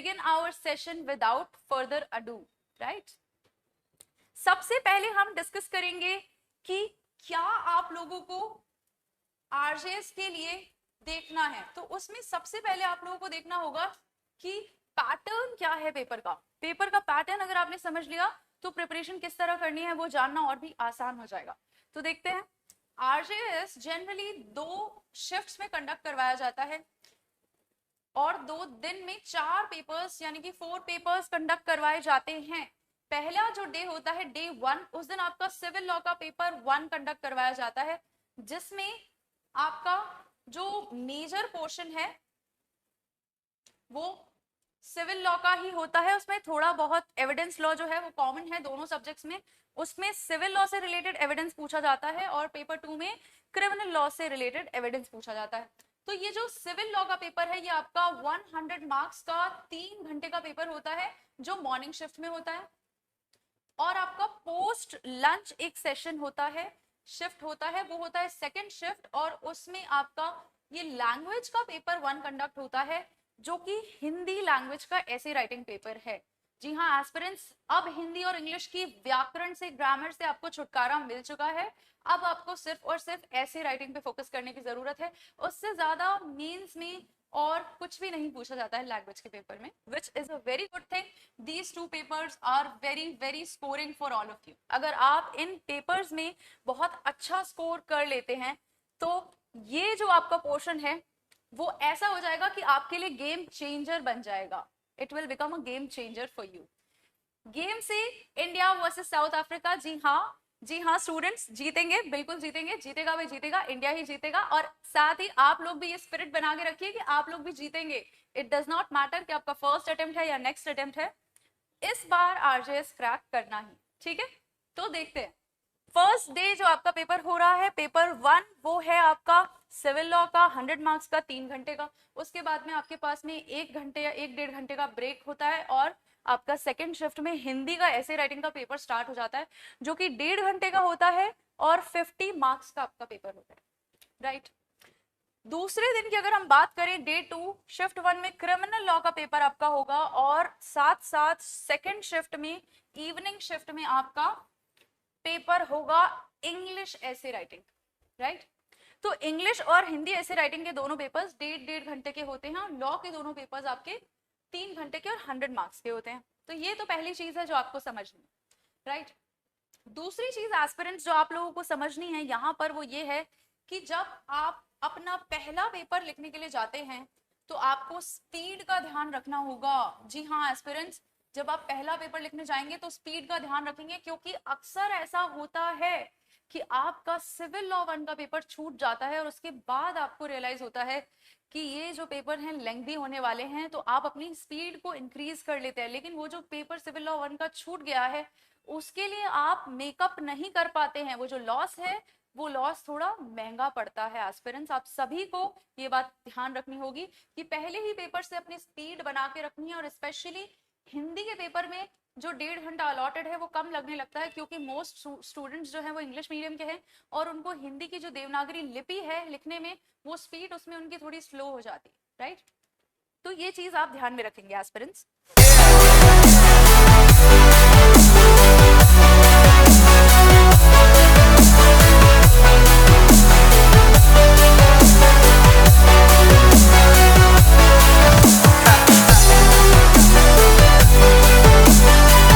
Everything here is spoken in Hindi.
begin our session without further ado, right? सबसे पहले हम डिस्कस करेंगे कि क्या आप लोगों को आरजेएस के लिए देखना है। तो उसमें सबसे पहले आप लोगों को देखना होगा कि पैटर्न क्या है पेपर का। पेपर का पैटर्न अगर आपने समझ लिया तो प्रिपरेशन किस तरह करनी है वो जानना और भी आसान हो जाएगा। तो देखते हैं, आरजेएस जनरली 2 शिफ्ट्स में कंडक्ट करवाया जाता है और 2 दिन में 4 पेपर्स यानी कि 4 पेपर्स कंडक्ट करवाए जाते हैं। पहला जो डे होता है डे 1, उस दिन आपका सिविल लॉ का पेपर 1 कंडक्ट करवाया जाता है, जिसमें आपका जो मेजर पोर्शन है वो सिविल लॉ का ही होता है। उसमें थोड़ा बहुत एविडेंस लॉ जो है वो कॉमन है दोनों सब्जेक्ट्स में। उसमें सिविल लॉ से रिलेटेड एविडेंस पूछा जाता है और पेपर 2 में क्रिमिनल लॉ से रिलेटेड एविडेंस पूछा जाता है। तो ये जो सिविल लॉ का पेपर है ये आपका 100 मार्क्स का 3 घंटे का पेपर होता है जो मॉर्निंग शिफ्ट में होता है। और आपका पोस्ट लंच एक सेशन होता है, शिफ्ट होता है, वो होता है सेकंड शिफ्ट, और उसमें आपका ये लैंग्वेज का पेपर 1 कंडक्ट होता है जो कि हिंदी लैंग्वेज का ऐसे राइटिंग पेपर है। जी हाँ एस्पिरेंट्स, अब हिंदी और इंग्लिश की व्याकरण से, ग्रामर से आपको छुटकारा मिल चुका है। अब आपको सिर्फ और सिर्फ ऐसे राइटिंग पे फोकस करने की जरूरत है। उससे ज्यादा मेंस में और कुछ भी नहीं पूछा जाता है लैंग्वेज के पेपर में, which is a very good thing. These 2 papers are very very scoring for all of you. अगर आप इन पेपर्स में बहुत अच्छा स्कोर कर लेते हैं तो ये जो आपका पोर्शन है वो ऐसा हो जाएगा कि आपके लिए गेम चेंजर बन जाएगा। It will become a game changer for you. Game से इंडिया वर्सेस साउथ अफ्रीका, जी हाँ स्टूडेंट्स, जीतेंगे, बिल्कुल जीतेंगे, जीतेगा भाई जीतेगा, इंडिया ही जीतेगा। और साथ ही आप लोग भी ये स्पिरिट बना के रखिए कि आप लोग भी जीतेंगे। इट डज नॉट मैटर कि आपका फर्स्ट अटेम्प्ट है या नेक्स्ट अटेम्प्ट है, इस बार आरजेएस क्रैक करना ही, ठीक है। तो देखते हैं, फर्स्ट डे जो आपका पेपर हो रहा है पेपर 1, वो है आपका सिविल लॉ का 100 मार्क्स का 3 घंटे का। उसके बाद में आपके पास में 1 घंटे या 1-1.5 घंटे का ब्रेक होता है और आपका सेकंड शिफ्ट में हिंदी का ऐसे राइटिंग का पेपर स्टार्ट हो जाता है जो कि 1.5 घंटे का होता है और 50 मार्क्स का आपका पेपर होता है, राइट। दूसरे दिन की अगर हम बात करें डे 2, शिफ्ट 1 में क्रिमिनल लॉ का पेपर आपका होगा और साथ साथ सेकंड शिफ्ट में, इवनिंग शिफ्ट में आपका पेपर होगा इंग्लिश ऐसे राइटिंग, राइट। तो इंग्लिश और हिंदी ऐसे राइटिंग के दोनों पेपर्स 1.5 घंटे के होते हैं। लॉ के दोनों पेपर्स आपके 3 घंटे के और 100 मार्क्स के होते हैं। तो ये तो पहली चीज है जो आपको समझनी, राइट। दूसरी चीज एस्पिरेंट्स जो आप लोगों को समझनी है यहाँ पर वो ये है कि जब आप अपना पहला पेपर लिखने के लिए जाते हैं तो आपको स्पीड का ध्यान रखना होगा। जी हाँ एस्पिरेंट्स, जब आप पहला पेपर लिखने जाएंगे तो स्पीड का ध्यान रखेंगे, क्योंकि अक्सर ऐसा होता है कि आपका सिविल लॉ 1 का पेपर छूट जाता है और उसके बाद आपको रियलाइज होता है कि ये जो पेपर हैं लेंथी होने वाले हैं, तो आप अपनी स्पीड को इंक्रीज कर लेते हैं। लेकिन वो जो पेपर सिविल लॉ 1 का छूट गया है उसके लिए आप मेकअप नहीं कर पाते हैं। वो जो लॉस है वो लॉस थोड़ा महंगा पड़ता है। एस्पिरेंट्स, आप सभी को ये बात ध्यान रखनी होगी कि पहले ही पेपर से अपनी स्पीड बना के रखनी है। और स्पेशली हिंदी के पेपर में जो 1.5 घंटा अलॉटेड है वो कम लगने लगता है, क्योंकि मोस्ट स्टूडेंट्स जो हैं वो इंग्लिश मीडियम के हैं और उनको हिंदी की जो देवनागरी लिपि है लिखने में, वो स्पीड उसमें उनकी थोड़ी स्लो हो जाती है, राइट। तो ये चीज आप ध्यान में रखेंगे एस्पिरेंट्स।